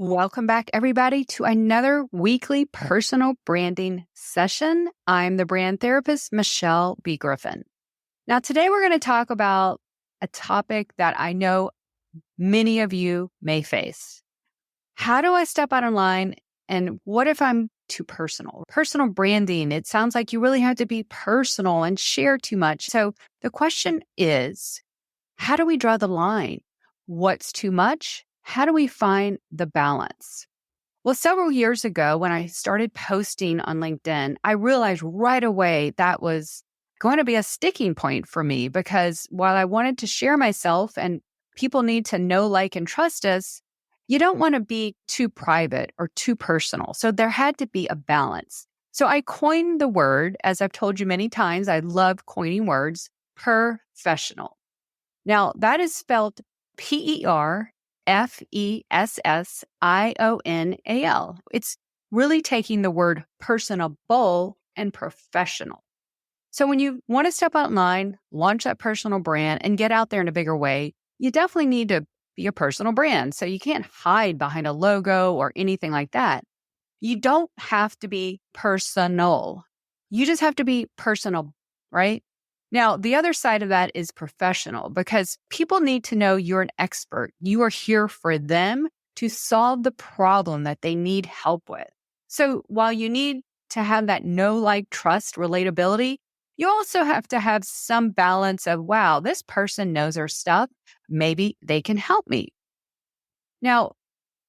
Welcome back, everybody, to another weekly personal branding session. I'm the brand therapist, Michelle B. Griffin. Now, today we're going to talk about a topic that I know many of you may face. How do I step out of line? And what if I'm too personal? Personal branding, it sounds like you really have to be personal and share too much. So the question is, how do we draw the line? What's too much? How do we find the balance? Well, several years ago, when I started posting on LinkedIn, I realized right away that was going to be a sticking point for me because while I wanted to share myself and people need to know, like, and trust us, you don't want to be too private or too personal. So there had to be a balance. So I coined the word, as I've told you many times, I love coining words, professional. Now, that is spelled PERFESSIONAL. It's really taking the word personable and professional. So when you want to step out in line, launch that personal brand, and get out there in a bigger way, you definitely need to be a personal brand. So you can't hide behind a logo or anything like that. You don't have to be personal. You just have to be personal, right? Now, the other side of that is professional because people need to know you're an expert. You are here for them to solve the problem that they need help with. So while you need to have that know, like, trust, relatability, you also have to have some balance of, wow, this person knows their stuff. Maybe they can help me. Now,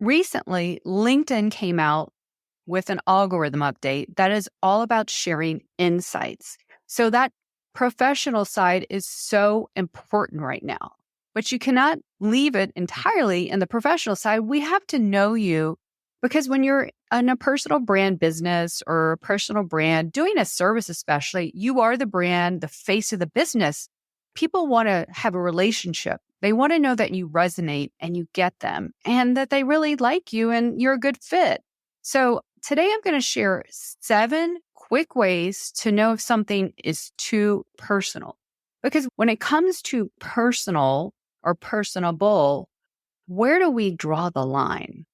recently, LinkedIn came out with an algorithm update that is all about sharing insights. So that professional side is so important right now, but you cannot leave it entirely in the professional side. We have to know you because when you're in a personal brand business or a personal brand doing a service, especially, you are the brand, the face of the business. People want to have a relationship. They want to know that you resonate and you get them and that they really like you and you're a good fit. So today I'm going to share 7 quick ways to know if something is too personal. Because when it comes to personal or personable, where do we draw the line?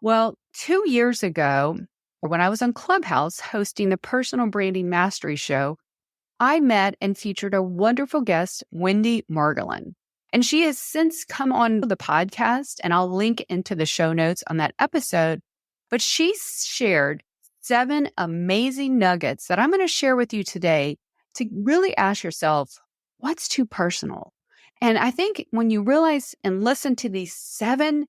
Well, 2 years ago, when I was on Clubhouse hosting the Personal Branding Mastery Show, I met and featured a wonderful guest, Wendy Margolin. And she has since come on the podcast, and I'll link into the show notes on that episode. But she shared 7 amazing nuggets that I'm going to share with you today to really ask yourself, what's too personal? And I think when you realize and listen to these 7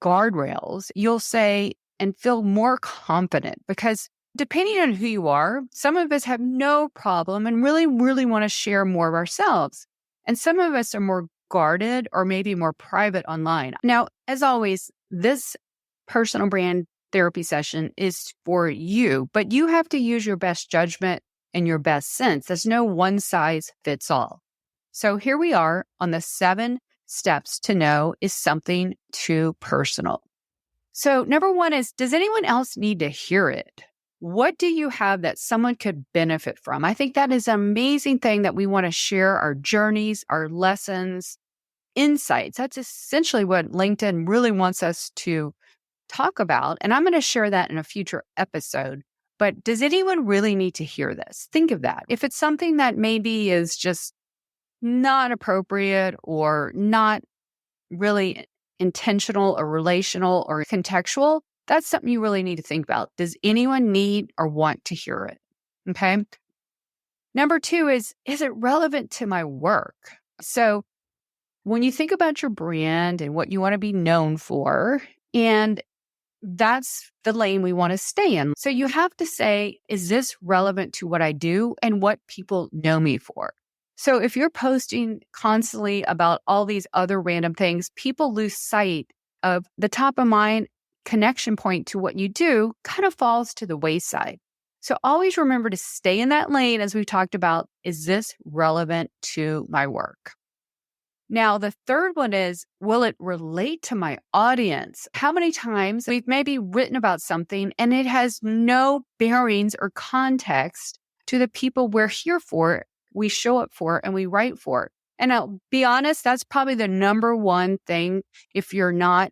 guardrails, you'll say and feel more confident because depending on who you are, some of us have no problem and really, really want to share more of ourselves. And some of us are more guarded or maybe more private online. Now, as always, this personal brand therapy session is for you, but you have to use your best judgment and your best sense. There's no one size fits all. So here we are on the 7 steps to know is something too personal. So number 1 is, does anyone else need to hear it? What do you have that someone could benefit from? I think that is an amazing thing that we want to share our journeys, our lessons, insights. That's essentially what LinkedIn really wants us to talk about. And I'm going to share that in a future episode. But does anyone really need to hear this? Think of that. If it's something that maybe is just not appropriate or not really intentional or relational or contextual, that's something you really need to think about. Does anyone need or want to hear it? Okay. Number 2 is it relevant to my work? So when you think about your brand and what you want to be known for, and that's the lane we want to stay in. So you have to say, is this relevant to what I do and what people know me for? So if you're posting constantly about all these other random things, people lose sight of the top of mind connection point to what you do kind of falls to the wayside. So always remember to stay in that lane as we've talked about, is this relevant to my work? Now, the third one is, will it relate to my audience? How many times we've maybe written about something and it has no bearings or context to the people we're here for, we show up for, and we write for. And I'll be honest, that's probably the number one thing if you're not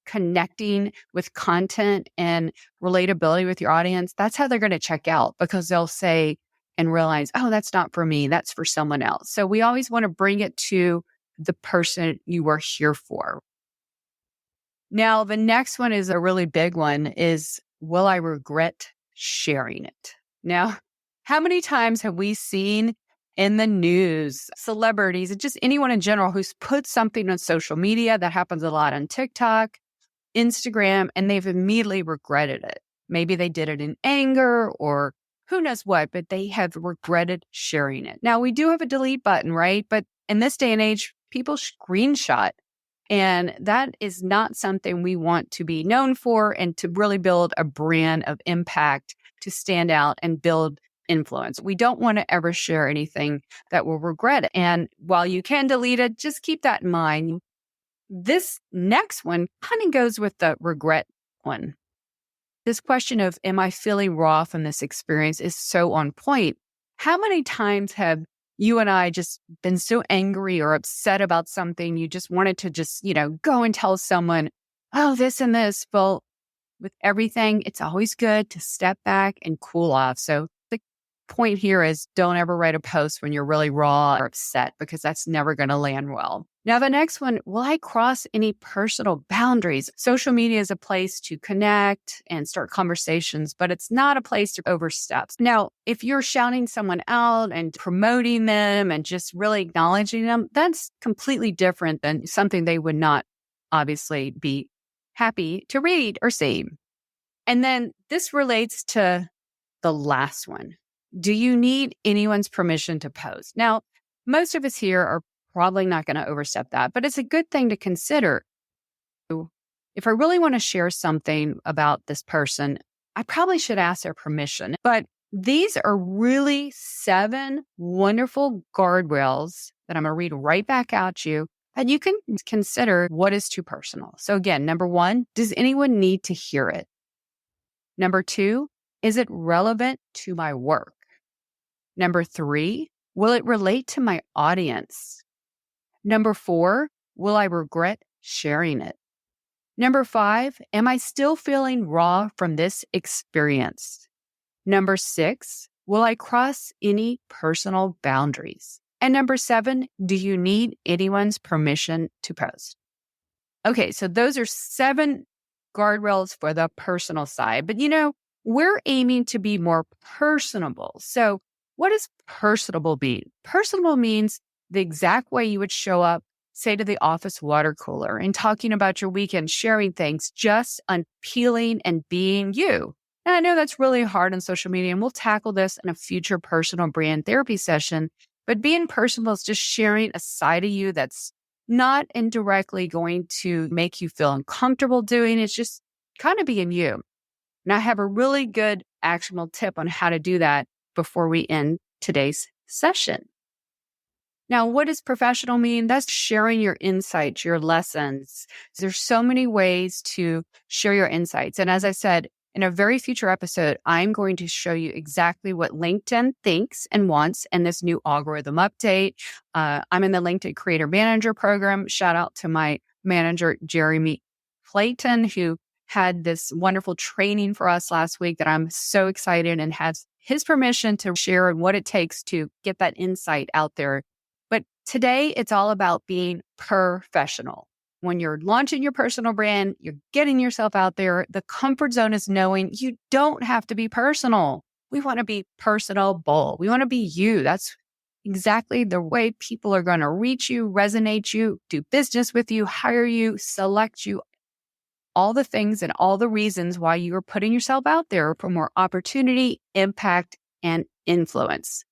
connecting with content and relatability with your audience, that's how they're going to check out because they'll say and realize, oh, that's not for me. That's for someone else. So we always want to bring it to the person you are here for. Now, the next one is a really big one is, will I regret sharing it? Now, how many times have we seen in the news, celebrities, and just anyone in general who's put something on social media? That happens a lot on TikTok, Instagram, and they've immediately regretted it. Maybe they did it in anger or who knows what, but they have regretted sharing it. Now, we do have a delete button, right? But in this day and age, people screenshot. And that is not something we want to be known for and to really build a brand of impact to stand out and build influence. We don't want to ever share anything that we'll regret it. And while you can delete it, just keep that in mind. This next one kind of goes with the regret one. This question of, am I feeling raw from this experience is so on point. How many times have you and I just been so angry or upset about something, you just wanted to just, go and tell someone, oh, this and this. Well, with everything, it's always good to step back and cool off. So the point here is don't ever write a post when you're really raw or upset because that's never going to land well. Now, the next one, will I cross any personal boundaries? Social media is a place to connect and start conversations, but it's not a place to overstep. Now, if you're shouting someone out and promoting them and just really acknowledging them, that's completely different than something they would not obviously be happy to read or see. And then this relates to the last one. Do you need anyone's permission to post? Now, most of us here are probably not going to overstep that, but it's a good thing to consider. If I really want to share something about this person, I probably should ask their permission. But these are really 7 wonderful guardrails that I'm going to read right back at you, and you can consider what is too personal. So again, number 1, does anyone need to hear it? Number 2, is it relevant to my work? Number 3, will it relate to my audience? Number 4, will I regret sharing it? Number 5, am I still feeling raw from this experience? Number 6, will I cross any personal boundaries? And number 7, do you need anyone's permission to post? Okay, so those are 7 guardrails for the personal side. But we're aiming to be more personable. So what does personable mean? Personable means the exact way you would show up, say, to the office water cooler and talking about your weekend, sharing things, just unpeeling and being you. And I know that's really hard on social media, and we'll tackle this in a future personal brand therapy session. But being personal is just sharing a side of you that's not indirectly going to make you feel uncomfortable doing. It's just kind of being you. And I have a really good actionable tip on how to do that before we end today's session. Now, what does professional mean? That's sharing your insights, your lessons. There's so many ways to share your insights. And as I said, in a very future episode, I'm going to show you exactly what LinkedIn thinks and wants in this new algorithm update. I'm in the LinkedIn Creator Manager program. Shout out to my manager, Jeremy Clayton, who had this wonderful training for us last week that I'm so excited and has his permission to share what it takes to get that insight out there. But today, it's all about being professional. When you're launching your personal brand, you're getting yourself out there. The comfort zone is knowing you don't have to be personal. We want to be personable. We want to be you. That's exactly the way people are going to reach you, resonate you, do business with you, hire you, select you. All the things and all the reasons why you are putting yourself out there for more opportunity, impact, and influence.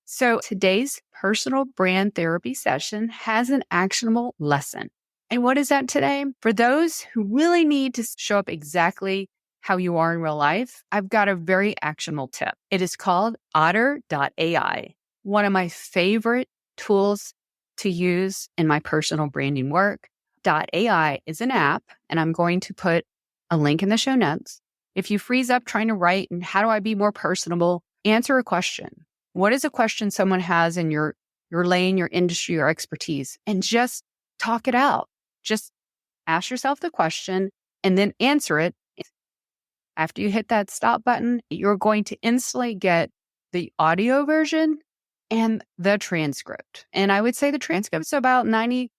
So today's personal brand therapy session has an actionable lesson. And what is that today? For those who really need to show up exactly how you are in real life, I've got a very actionable tip. It is called otter.ai, one of my favorite tools to use in my personal branding work. .ai is an app, and I'm going to put a link in the show notes. If you freeze up trying to write and how do I be more personable, answer a question. What is a question someone has in your lane, your industry, or expertise? And just talk it out. Just ask yourself the question and then answer it. After you hit that stop button, you're going to instantly get the audio version and the transcript. And I would say the transcript is about 98%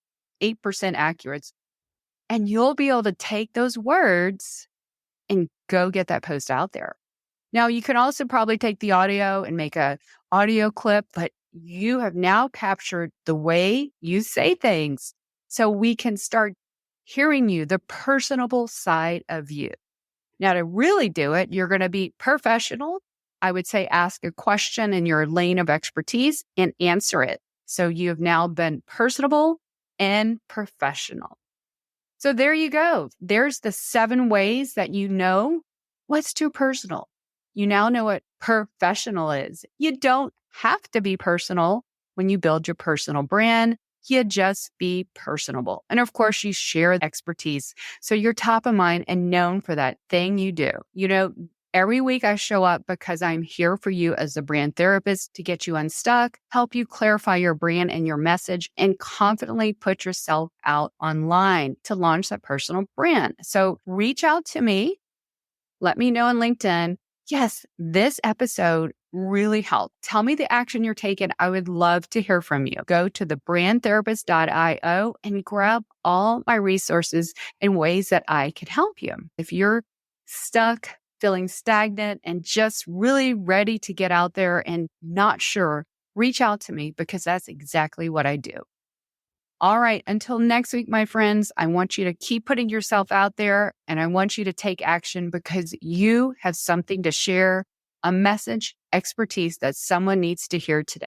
accurate. And you'll be able to take those words and go get that post out there. Now, you can also probably take the audio and make a audio clip, but you have now captured the way you say things. So we can start hearing you, the personable side of you. Now, to really do it, you're going to be professional. I would say ask a question in your lane of expertise and answer it. So you have now been personable and professional. So there you go. There's the 7 ways that you know what's too personal. You now know what professional is. You don't have to be personal when you build your personal brand. You just be personable. And of course, you share expertise. So you're top of mind and known for that thing you do. Every week I show up because I'm here for you as a brand therapist to get you unstuck, help you clarify your brand and your message, and confidently put yourself out online to launch that personal brand. So reach out to me. Let me know on LinkedIn. Yes, this episode really helped. Tell me the action you're taking. I would love to hear from you. Go to thebrandtherapist.io and grab all my resources and ways that I can help you. If you're stuck, feeling stagnant, and just really ready to get out there and not sure, reach out to me because that's exactly what I do. All right. Until next week, my friends, I want you to keep putting yourself out there and I want you to take action because you have something to share, a message, expertise that someone needs to hear today.